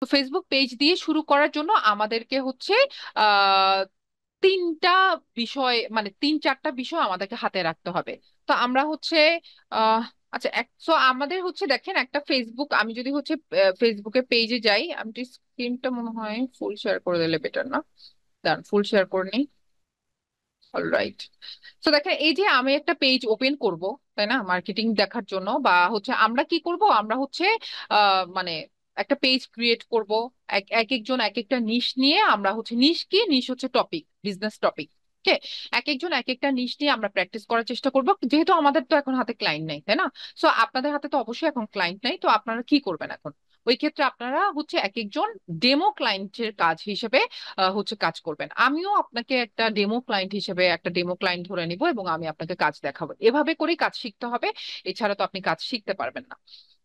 তো Facebook page দিয়ে শুরু করার জন্য আমাদেরকে হচ্ছে আহ তিনটা বিষয়, মানে তিন চারটা বিষয় আমাদেরকে হাতে রাখতে হবে। তো আমরা হচ্ছে আহ আচ্ছা, সো আমাদের হচ্ছে দেখেন একটা ফেসবুক, আমি যদি হচ্ছে ফেসবুকে পেজে যাই, আমি স্ক্রিনটা মনে হয় ফুল শেয়ার করে দিলে বেটার না? দাঁড়ান, ফুল শেয়ার করে নিই। অলরাইট। তো দেখেন, এই যে আমি একটা পেজ ওপেন করব, তাই না, মার্কেটিং দেখার জন্য, বা হচ্ছে আমরা কি করব, আমরা হচ্ছে মানে একটা পেজ ক্রিয়েট করব। এক এক একজন এক একটা নিশ নিয়ে, আমরা হচ্ছে নিশ কি, নিশ হচ্ছে টপিক, বিজনেস টপিক। ওকে। এক একজন এক একটা নিশ নিয়ে আমরা প্র্যাকটিস করার চেষ্টা করব, যেহেতু আমাদের তো এখন হাতে ক্লায়েন্ট নাই, তাই না? সো আপনাদের হাতে তো অবশ্যই এখন ক্লায়েন্ট নাই, তো আপনারা কি করবেন এখন? ওই ক্ষেত্রে আপনারা হচ্ছে এক একজন ডেমো ক্লায়েন্টের কাজ হিসেবে হচ্ছে কাজ করবেন। আমিও আপনাকে একটা ডেমো ক্লায়েন্ট হিসেবে একটা ডেমো ক্লায়েন্ট ধরে নিব এবং আমি আপনাকে কাজ দেখাবো। এভাবে করেই কাজ শিখতে হবে, এছাড়া তো আপনি কাজ শিখতে পারবেন না।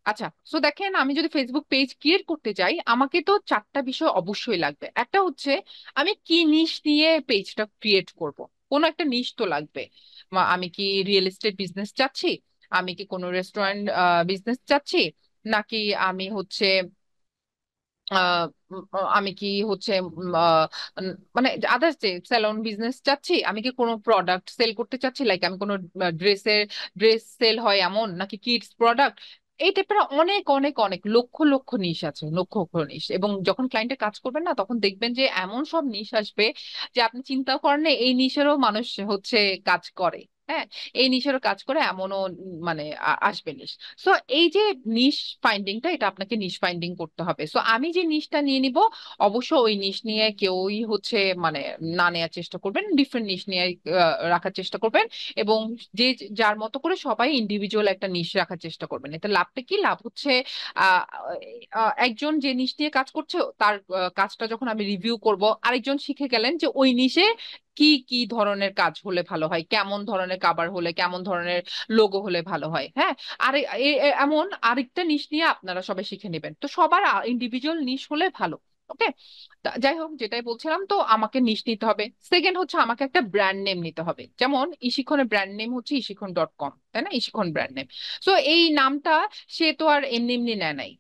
আচ্ছা, সো দেখেন, আমি যদি ফেসবুক পেজ ক্রিয়েট করতে যাই, আমাকে তো চারটা বিষয় অবশ্যই লাগবে। একটা হচ্ছে আমি কি নিশ নিয়ে পেজটা ক্রিয়েট করব, কোনো একটা নিশ তো লাগবে। আমি কি রিয়েল এস্টেট বিজনেস চাচ্ছি, আমি কি কোনো রেস্টুরেন্ট বিজনেস চাচ্ছি, নাকি আমি হচ্ছে আমি কি হচ্ছে মানে আদার্স যে স্যালন বিজনেস চাচ্ছি, আমি কি কোনো প্রোডাক্ট সেল করতে চাচ্ছি, লাইক আমি কোনো ড্রেস সেল হয় এমন, নাকি কিডস প্রোডাক্ট। এই টাইপের অনেক অনেক অনেক লক্ষ লক্ষ নিশ আছে, লক্ষ লক্ষ নিশ। এবং যখন ক্লায়েন্টে কাজ করবেন না, তখন দেখবেন যে এমন সব নিশ আসবে যে আপনি চিন্তাও করেন না এই নিশেরও মানুষ হচ্ছে কাজ করে। হ্যাঁ, এই নিশেরও কাজ করে এমনও মানে আসবে নিশ। সো এই যে নিশ ফাইন্ডিংটা, এটা আপনাকে নিশ ফাইন্ডিং করতে হবে। সো আমি যে নিশটা নিয়ে নিব, অবশ্য ওই নিশ নিয়ে কেউই হচ্ছে মানে না নেওয়ার চেষ্টা করবেন, ডিফারেন্ট নিশ নিয়ে রাখার চেষ্টা করবেন। এবং যে যার মতো করে সবাই ইন্ডিভিজুয়াল একটা নিশ রাখার চেষ্টা করবেন। এতে লাভটা কি, লাভ হচ্ছে আহ একজন যে নিশ নিয়ে কাজ করছে তার কাজটা যখন আমি রিভিউ করব, আরেকজন শিখে গেলেন যে ওই নিশে কি কি ধরনের কাজ হলে ভালো হয়, কেমন ধরনের কাভার হলে, কেমন ধরনের লোগো হলে ভালো হয়। হ্যাঁ, আর এমন আরেকটা নিশ নিয়ে আপনারা সবাই শিখে নেবেন। তো সবার ইন্ডিভিজুয়াল নিশ হলে ভালো। ওকে। যাই হোক, যেটাই বলছিলাম, তো আমাকে নিশ নিতে হবে। সেকেন্ড হচ্ছে আমাকে একটা ব্র্যান্ড নেম নিতে হবে। যেমন ইশিখনের ব্র্যান্ড নেম হচ্ছে ইশিখন.com, তাই না, ইশিখন ব্র্যান্ড নেম। তো এই নামটা সে তো আর এমনি এমনি নেয় নাই।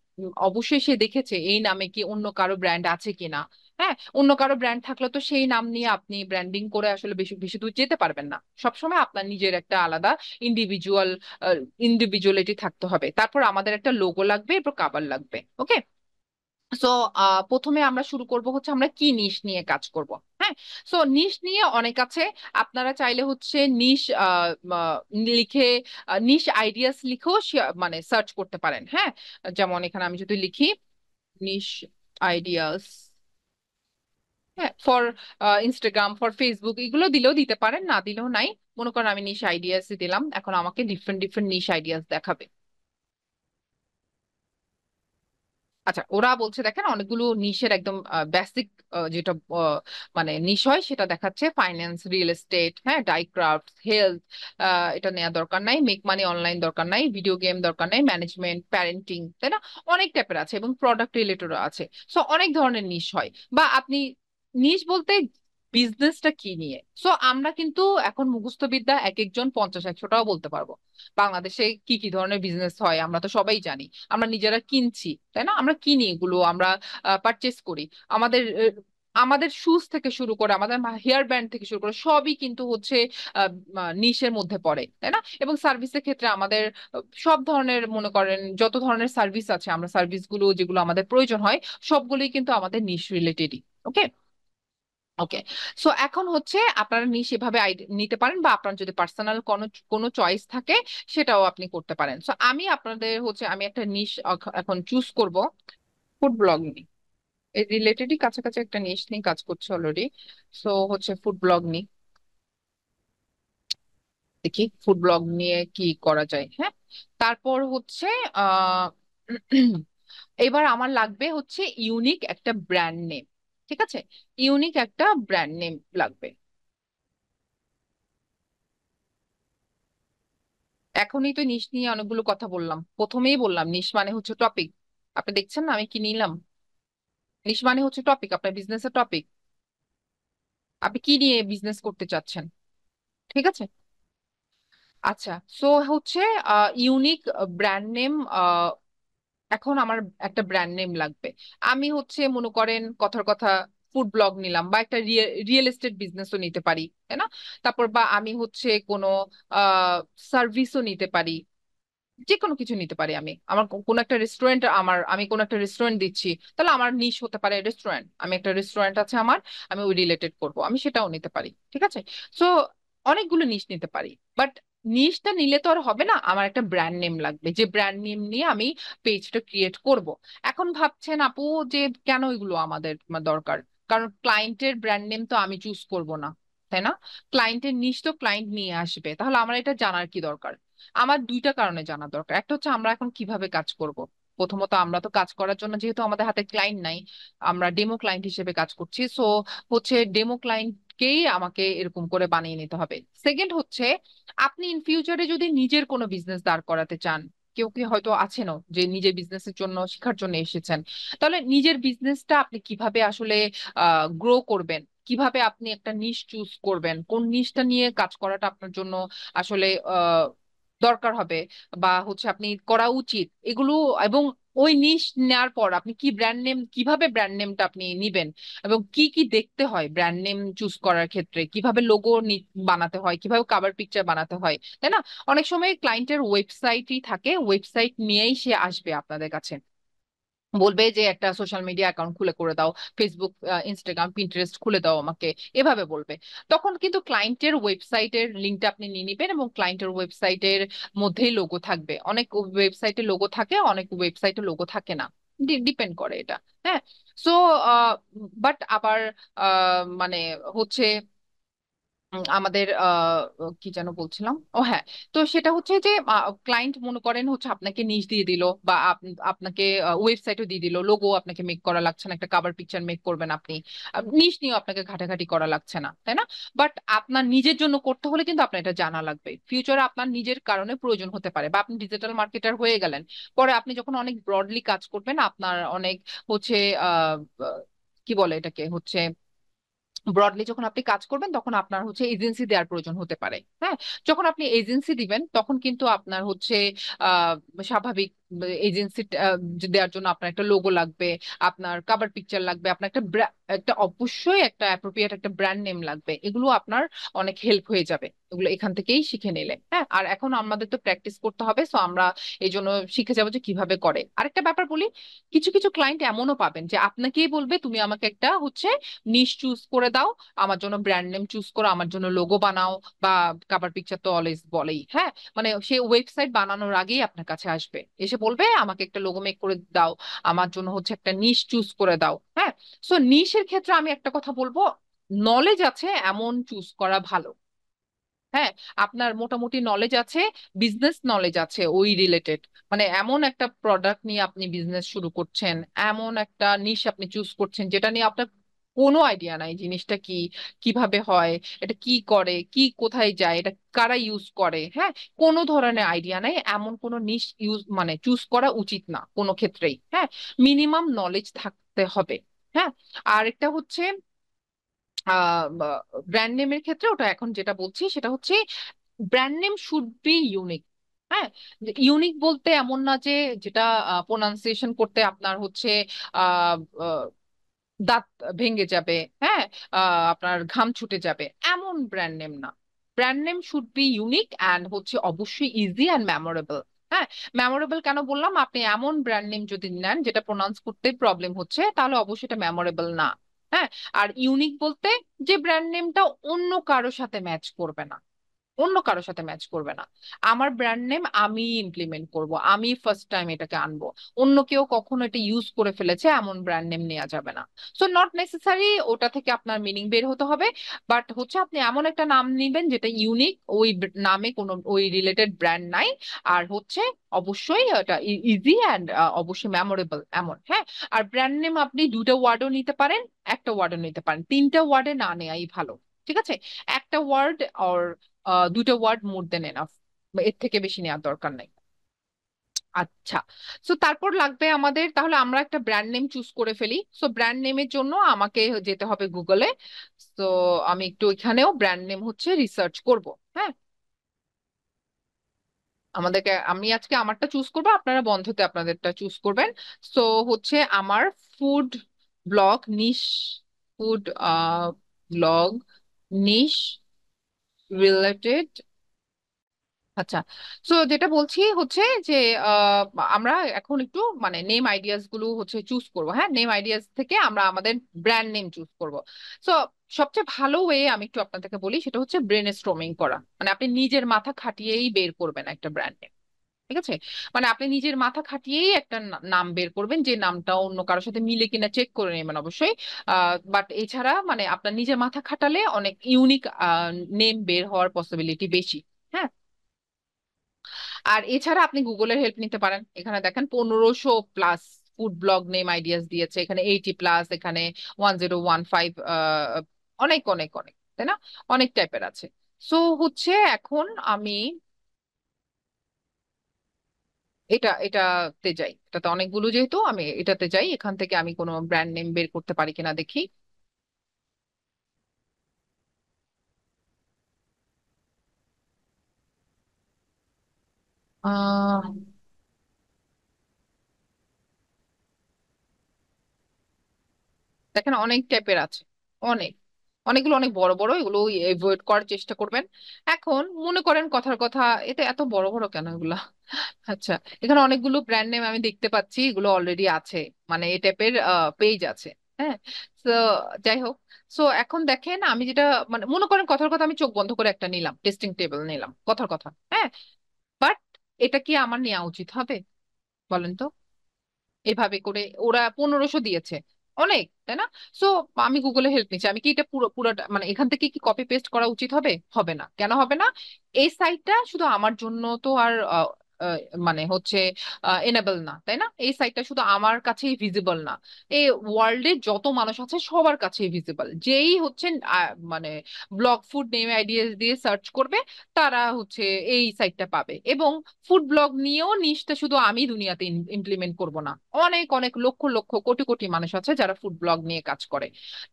অবশ্যই সে দেখেছে এই নামে কি অন্য কারো ব্র্যান্ড আছে কিনা। হ্যাঁ, অন্য কারো ব্র্যান্ড থাকলে তো সেই নাম নিয়ে আপনি ব্র্যান্ডিং করে আসলে বেশি বেশি দূর যেতে পারবেন না। সবসময় আপনার নিজের একটা আলাদা ইন্ডিভিজুয়াল ইন্ডিভিজুয়ালিটি থাকতে হবে। তারপর আমাদের একটা লোগো লাগবে, এরপর কাভার লাগবে। ওকে। সো প্রথমে আমরা শুরু করব হচ্ছে আমরা কি নিশ নিয়ে কাজ করব। হ্যাঁ, সো নিশ নিয়ে অনেক আছে। আপনারা চাইলে হচ্ছে নিশ লিখে নিশ আইডিয়াস লিখেও মানে সার্চ করতে পারেন। হ্যাঁ, যেমন এখানে আমি যদি লিখি নিশ আইডিয়াস, হ্যাঁ, ফর ইনস্টাগ্রাম, ফর ফেসবুক, এগুলো দিলেও দিতে পারেন, না দিলেও নাই। মনে করেন আমি নিশ আইডিয়াস দিলাম, এখন আমাকে ডিফারেন্ট ডিফারেন্ট নিশ আইডিয়াস দেখাবে। আচ্ছা, ওরা বলছে দেখেন অনেকগুলো নিশের একদম বেসিক যেটা মানে নিশ হয় সেটা দেখাচ্ছে, ফাইন্যান্স, রিয়েল এস্টেট, হ্যাঁ, ডাই ক্রাফট, হেলথ, এটা নেওয়া দরকার নাই, মেক মানি অনলাইন দরকার নাই, ভিডিও গেম দরকার নাই, ম্যানেজমেন্ট, প্যারেন্টিং, তাই না? অনেক টাইপের আছে এবং প্রোডাক্ট রিলেটেডও আছে। সো অনেক ধরনের নিশ হয়। বা আপনি নিশ বলতে বিজনেসটা কি নিয়ে, সো আমরা কিন্তু এখন মুখস্থ বিদ্যা এক একজন 50-100টাও বলতে পারবো। বাংলাদেশে কি কি ধরনের বিজনেস হয় আমরা তো সবাই জানি। আমরা নিজেরা কিনছি, তাই না, আমরা কিনি, এগুলো আমরা পারচেস করি। আমাদের আমাদের শুজ থেকে শুরু করে, আমাদের হেয়ার ব্যান্ড থেকে শুরু করে সবই কিন্তু হচ্ছে নিশের মধ্যে পড়ে, তাই না? এবং সার্ভিসের ক্ষেত্রে আমাদের সব ধরনের, মনে করেন যত ধরনের সার্ভিস আছে, আমরা সার্ভিসগুলো যেগুলো আমাদের প্রয়োজন হয় সবগুলোই কিন্তু আমাদের নিশ রিলেটেডই। ওকে। ওকে। সো এখন হচ্ছে আপনারা নিশ এভাবে নিতে পারেন, বা আপনার যদি পার্সোনাল কোনো কোনো চয়েস থাকে সেটাও আপনি করতে পারেন। সো আমি আপনাদের হচ্ছে আমি একটা নিশ এখন চুজ করব। ফুড ব্লগ নিই, এই রিলেটেডই কাছাকাছি একটা নিশ নিয়ে কাজ করছে অলরেডি। সো হচ্ছে ফুড ব্লগ নিই, দেখি ফুড ব্লগ নিয়ে কি করা যায়। হ্যাঁ, তারপর হচ্ছে আহ এবার আমার লাগবে হচ্ছে ইউনিক একটা ব্র্যান্ড নেম। ঠিক আছে, ইউনিক একটা ব্র্যান্ড নেম লাগবে। এখনই তো নিশ নিয়ে অনেকগুলো কথা বললাম, প্রথমেই বললাম নিশ মানে হচ্ছে টপিক। আপনি দেখছেন না আমি কি নিলাম? নিশ মানে হচ্ছে টপিক, আপনার বিজনেসের টপিক, আপনি কি নিয়ে বিজনেস করতে চাচ্ছেন। ঠিক আছে। আচ্ছা, সো হচ্ছে ইউনিক ব্র্যান্ড নেম এখন আমার একটা ব্র্যান্ড নেম লাগবে। আমি হচ্ছে মনে করেন কথার কথা ফুড ব্লগ নিলাম, বা একটা রিয়েল এস্টেট বিজনেসও নিতে পারি, তাই না? তারপর বা আমি হচ্ছে কোনো সার্ভিসও নিতে পারি, যে কোনো কিছু নিতে পারি। আমি আমার কোনো একটা রেস্টুরেন্ট, আমি কোনো একটা রেস্টুরেন্ট দিচ্ছি, তাহলে আমার নিশ হতে পারে রেস্টুরেন্ট। আমি একটা রেস্টুরেন্ট আছে আমার, আমি ওই রিলেটেড করব, আমি সেটাও নিতে পারি, ঠিক আছে? সো অনেকগুলো নিশ নিতে পারি, বাট নিশটা নিলে তো আর হবে না, আমার একটা ব্র্যান্ড নেম লাগবে, যে ব্র্যান্ড নেম নিয়ে আমি পেজটা ক্রিয়েট করব। এখন ভাবছেন আপু যে কেন এগুলো আমাদের দরকার? কারণ ক্লায়েন্টের ব্র্যান্ড নেম তো আমি চুজ করব না, তাই না? ক্লায়েন্টের নিশ তো ক্লায়েন্ট নিয়ে আসবে, তাহলে আমার এটা জানার কি দরকার? আমার দুইটা কারণে জানা দরকার। একটা হচ্ছে আমরা এখন কিভাবে কাজ করব। প্রথমত আমরা তো কাজ করার জন্য, যেহেতু আমাদের হাতে ক্লায়েন্ট নাই, আমরা ডেমো ক্লায়েন্ট হিসেবে কাজ করছি, সো হচ্ছে ডেমো ক্লায়েন্টকেই আমাকে এরকম করে বানিয়ে নিতে হবে। সেকেন্ড হচ্ছে, আপনি ইন ফিউচারে যদি নিজের কোনো বিজনেস দাঁড় করাতে চান, কেউ কি হয়তো আছেনও যে নিজের বিজনেসের জন্য শেখার জন্য এসেছেন, তাহলে নিজের বিজনেসটা আপনি কিভাবে আসলে গ্রো করবেন, কিভাবে আপনি একটা নিশ চুজ করবেন, কোন নিশটা নিয়ে কাজ করাটা আপনার জন্য আসলে দরকার হবে, বা হচ্ছে আপনি করা উচিত এগুলো। এবং ওই নিশ নেওয়ার পর আপনি কি ব্র্যান্ড নেম, কিভাবে ব্র্যান্ড নেমটা আপনি নিবেন, এবং কি কি দেখতে হয় ব্র্যান্ড নেম চুজ করার ক্ষেত্রে, কিভাবে লোগো বানাতে হয়, কিভাবে কভার পিকচার বানাতে হয়, তাই না? অনেক সময় ক্লায়েন্টের ওয়েবসাইটই থাকে, ওয়েবসাইট নিয়েই সে আসবে আপনাদের কাছে, বলবে যে একটা সোশ্যাল মিডিয়া অ্যাকাউন্ট খুলে করে দাও, ফেসবুক, ইনস্টাগ্রাম, পিন্টারেস্ট খুলে দাও আমাকে, এভাবে বলবে। তখন কিন্তু ক্লায়েন্টের ওয়েবসাইটের লিঙ্কটা আপনি নিয়ে নিবেন, এবং ক্লায়েন্টের ওয়েবসাইটের মধ্যেই লোগো থাকবে। অনেক ওয়েবসাইটে লোগো থাকে, অনেক ওয়েবসাইটে লোগো থাকে না, ডিপেন্ড করে এটা। হ্যাঁ। সো বাট আবার মানে হচ্ছে আমাদের কি যেন বলছিলাম, ও হ্যাঁ, তো সেটা হচ্ছে যে ক্লায়েন্ট মনে করেন হচ্ছে আপনাকে নিশ দিয়ে দিল, বা আপনাকে ওয়েবসাইটও দিয়ে দিল, লোগো আপনাকে মেক করা লাগছে না, একটা কভার পিকচার মেক করবেন আপনি, নিশ নিয়েও আপনাকে ঘাটাঘাটি করা লাগছে না, তাই না? বাট আপনার নিজের জন্য করতে হলে কিন্তু আপনার এটা জানা লাগবে। ফিউচারে আপনার নিজের কারণে প্রয়োজন হতে পারে, বা আপনি ডিজিটাল মার্কেটার হয়ে গেলেন, পরে আপনি যখন অনেক ব্রডলি কাজ করবেন, আপনার অনেক হচ্ছে আহ আহ, কি বলে এটাকে হচ্ছে, ব্রডলি যখন আপনি কাজ করবেন, তখন আপনার হচ্ছে এজেন্সি দেওয়ার প্রয়োজন হতে পারে। হ্যাঁ। যখন আপনি এজেন্সি দিবেন, তখন কিন্তু আপনার হচ্ছে আহ স্বাভাবিক এজেন্সি দেওয়ার জন্য আপনার একটা লোগো লাগবে, আপনার কভার পিকচার লাগবে, আপনার একটা অবশ্যই একটা অ্যাপ্রোপ্রিয়েট একটা ব্র্যান্ড নেম লাগবে। এগুলো আপনার অনেক হেল্প হয়ে যাবে এগুলো এখান থেকেই শিখে নিলে। হ্যাঁ, আর এখন আমাদের তো প্র্যাকটিস করতে হবে, সো আমরা এই জন্য শিখে যাবো যে কিভাবে করে। আরেকটা ব্যাপার বলি, কিছু কিছু ক্লায়েন্ট এমনও পাবেন যে আপনাকেই বলবে তুমি আমাকে একটা হচ্ছে নিশ চুজ করে দাও, আমার জন্য ব্র্যান্ড নেম চুজ করো, আমার জন্য লোগো বানাও, বা কভার পিকচার তো অলওয়েজ বলেই। হ্যাঁ, মানে সে ওয়েবসাইট বানানোর আগেই আপনার কাছে আসবে, এসে বলবে আমাকে একটা লোগো মেক করে দাও, আমার জন্য হচ্ছে একটা নিশ চুজ করে দাও। হ্যাঁ। সো নিশের ক্ষেত্রে আমি একটা কথা বলবো, নলেজ আছে এমন চুজ করা ভালো। হ্যাঁ, আপনার মোটামুটি নলেজ আছে, বিজনেস নলেজ আছে ওই রিলেটেড, মানে এমন একটা প্রোডাক্ট নিয়ে আপনি বিজনেস শুরু করছেন, এমন একটা নিশ আপনি চুজ করছেন যেটা নিয়ে আপনার কোনো আইডিয়া নাই, জিনিসটা কি, কিভাবে হয়, এটা কি করে, কি কোথায় যায়, এটা কারা ইউজ করে, হ্যাঁ, কোনো ধরনের আইডিয়া নাই, এমন কোনো নিশ ইউজ মানে চুজ করা উচিত না কোনো ক্ষেত্রেই। হ্যাঁ, মিনিমাম নলেজ থাকতে হবে। হ্যাঁ। আর একটা হচ্ছে ব্র্যান্ড নেমের ক্ষেত্রে, ওটা এখন যেটা বলছি সেটা হচ্ছে brand name should be unique. হ্যাঁ, ইউনিক বলতে এমন না যে যেটা প্রোনাউন্সিয়েশন করতে আপনার হচ্ছে আহ আহ, দাঁত ভেঙে যাবে, হ্যাঁ, আপনার ঘাম ছুটে যাবে, এমন ব্র্যান্ড নেম না। Brand name should be unique and হচ্ছে অবশ্যই ইজি অ্যান্ড মেমোরেবল। হ্যাঁ, মেমোরেবল কেন বললাম, আপনি এমন ব্র্যান্ড নেম যদি নেন যেটা প্রোনাউন্স করতে প্রবলেম হচ্ছে, তাহলে অবশ্যই এটা মেমোরেবল না। হ্যাঁ। আর ইউনিক বলতে যে ব্র্যান্ড নেমটা অন্য কারোর সাথে ম্যাচ করবে না, অন্য কারোর সাথে ম্যাচ করবে না। আমার ব্র্যান্ড নেম আমি ইমপ্লিমেন্ট করব, আমি ফার্স্ট টাইম এটাকে আনবো, অন্য কেউ কখনো এটা ইউজ করে ফেলেছে এমন ব্র্যান্ড নেম নেওয়া যাবে না। সো নট নেসেসারি ওটা থেকে আপনার মিনিং বের হতে হবে, বাট হচ্ছে আপনি এমন একটা নাম নিবেন যেটা ইউনিক, ওই নামে কোনো ওই রিলেটেড ব্র্যান্ড নাই, আর হচ্ছে অবশ্যই এটা ইজি অ্যান্ড অবশ্যই মেমোরেবল এমন। হ্যাঁ। আর ব্র্যান্ড নেম আপনি দুটো ওয়ার্ডও নিতে পারেন, একটা ওয়ার্ডও নিতে পারেন, তিনটা ওয়ার্ডে না নেওয়াই ভালো, ঠিক আছে? একটা ওয়ার্ড আর দুটো ওয়ার্ড মোর দেন এনাফ, এর থেকে বেশি নেওয়ার দরকার নাই। আচ্ছা, সো তারপর লাগবে আমাদের, তাহলে আমরা একটা ব্র্যান্ড নেম চুজ করে ফেলি। সো ব্র্যান্ড নেমের জন্য আমাকে যেতে হবে গুগলে। তো আমি একটু এখানেও ব্র্যান্ড নেম হচ্ছে রিসার্চ করব। হ্যাঁ। আমি আজকে আমারটা চুজ করবো, আপনারা বন্ধতে আপনাদেরটা চুজ করবেন। সো হচ্ছে আমার ফুড ব্লগ নিশ, ফুড ব্লগ নিশ রিলেটেড। আচ্ছা, সো যেটা বলছি হচ্ছে যে আহ, আমরা এখন একটু মানে নেম আইডিয়াস গুলো হচ্ছে চুজ করবো। হ্যাঁ, নেম আইডিয়াস থেকে আমরা আমাদের ব্র্যান্ড নেম চুজ করব। সো সবচেয়ে ভালো ওয়ে আমি একটু আপনাদেরকে বলি, সেটা হচ্ছে ব্রেন স্টর্মিং করা। মানে আপনি নিজের মাথা খাটিয়েই বের করবেন একটা ব্র্যান্ড নেম। ঠিক আছে, মানে আপনি নিজের মাথা খাটিয়েই একটা নাম বের করবেন, যে নামটা অন্য কারোর সাথে মিলে কিনা চেক করে নেবেন অবশ্যই। বাট এছাড়া মানে আপনার নিজের মাথা খাটালে অনেক ইউনিক নেম বের হওয়ার পসিবিলিটি বেশি। হ্যাঁ, আর এছাড়া আপনি গুগলের হেল্প নিতে পারেন। এখানে দেখেন 1500+ ফুড ব্লগ নেম আইডিয়াস দিয়েছে, এখানে 80+, এখানে 1015, অনেক অনেক অনেক, তাই না? অনেক টাইপের আছে। সো হচ্ছে এখন আমি এটাতে যাই, এটাতে অনেকগুলো যেহেতু, আমি এটাতে যাই, এখান থেকে আমি কোনো ব্র্যান্ড নেম বের করতে পারি কিনা দেখি। আহ দেখেন অনেক টাইপের আছে, অনেক, অনেকগুলো অনেক বড় বড়, এগুলো এভয়েড করার চেষ্টা করবেন। এখন মনে করেন কথার কথা, এটা এত বড় বড় কেন এগুলা? আচ্ছা, এখানে অনেকগুলো ব্র্যান্ড নেম আমি দেখতে পাচ্ছি, এগুলো অলরেডি আছে, মানে এই টাইপের পেজ আছে। হ্যাঁ, তো যাই হোক, সো এখন দেখেন আমি যেটা, মানে মনে করেন কথার কথা আমি চোখ বন্ধ করে একটা নিলাম, টেস্টিং টেবিল নিলাম কথার কথা। হ্যাঁ, বাট এটা কি আমার নেওয়া উচিত হবে বলেন তো? এভাবে করে ওরা 1500 দিয়েছে, অনেক, তাই না? সো আমি গুগলে হেল্প নিচ্ছি, আমি কি এটা পুরোটা মানে এখান থেকে কি কপি পেস্ট করা উচিত হবে? হবে না। কেন হবে না? এই সাইটটা শুধু আমার জন্য তো আর আহ, মানে হচ্ছে এনেবল না, তাই না? এই সাইটটা শুধু আমার কাছেই ভিজিবল না, এই ওয়ার্ল্ডের যত মানুষ আছে সবার কাছেই ভিজিবল। যেই হচ্ছে মানে ব্লগ ফুড নেম আইডিয়া দিয়ে সার্চ করবে, তারা হচ্ছে এই সাইটটা পাবে। এবং ফুড ব্লগ নিয়েও নিশটা শুধু আমি দুনিয়াতে ইমপ্লিমেন্ট করব না, অনেক অনেক লক্ষ লক্ষ কোটি কোটি মানুষ আছে যারা ফুড ব্লগ নিয়ে কাজ করে।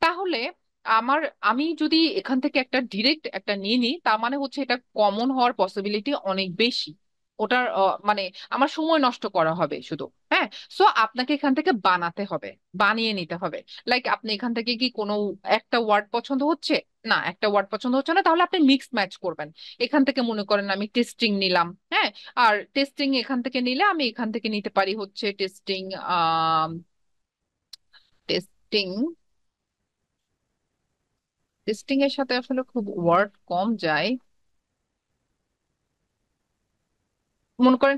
তাহলে আমার, আমি যদি এখান থেকে একটা ডিরেক্ট একটা নিয়ে নিই, তার মানে হচ্ছে এটা কমন হওয়ার পসিবিলিটি অনেক বেশি। ওটার মানে আমার সময় নষ্ট করা হবে শুধু। হ্যাঁ, সো আপনাকে এখান থেকে বানাতে হবে, বানিয়ে নিতে হবে। লাইক আপনি এখান থেকে কি কোনো একটা ওয়ার্ড পছন্দ হচ্ছে, না একটা ওয়ার্ড পছন্দ হচ্ছে না, তাহলে আপনি মিক্স ম্যাচ করবেন। এখান থেকে মনে করেন আমি টেস্টিং নিলাম। হ্যাঁ, আর টেস্টিং এখান থেকে নিলে আমি এখান থেকে নিতে পারি হচ্ছে টেস্টিং, টেস্টিং, টেস্টিং এর সাথে আসলে খুব ওয়ার্ড কম যায়। মনে করেন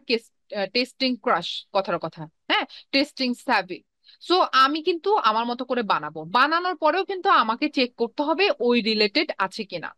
টেস্টিং ক্রাশ কথার কথা। হ্যাঁ, টেস্টিং স্যাভি। সো আমি কিন্তু আমার মতো করে বানাবো, বানানোর পরেও কিন্তু আমাকে চেক করতে হবে ওই রিলেটেড আছে কিনা।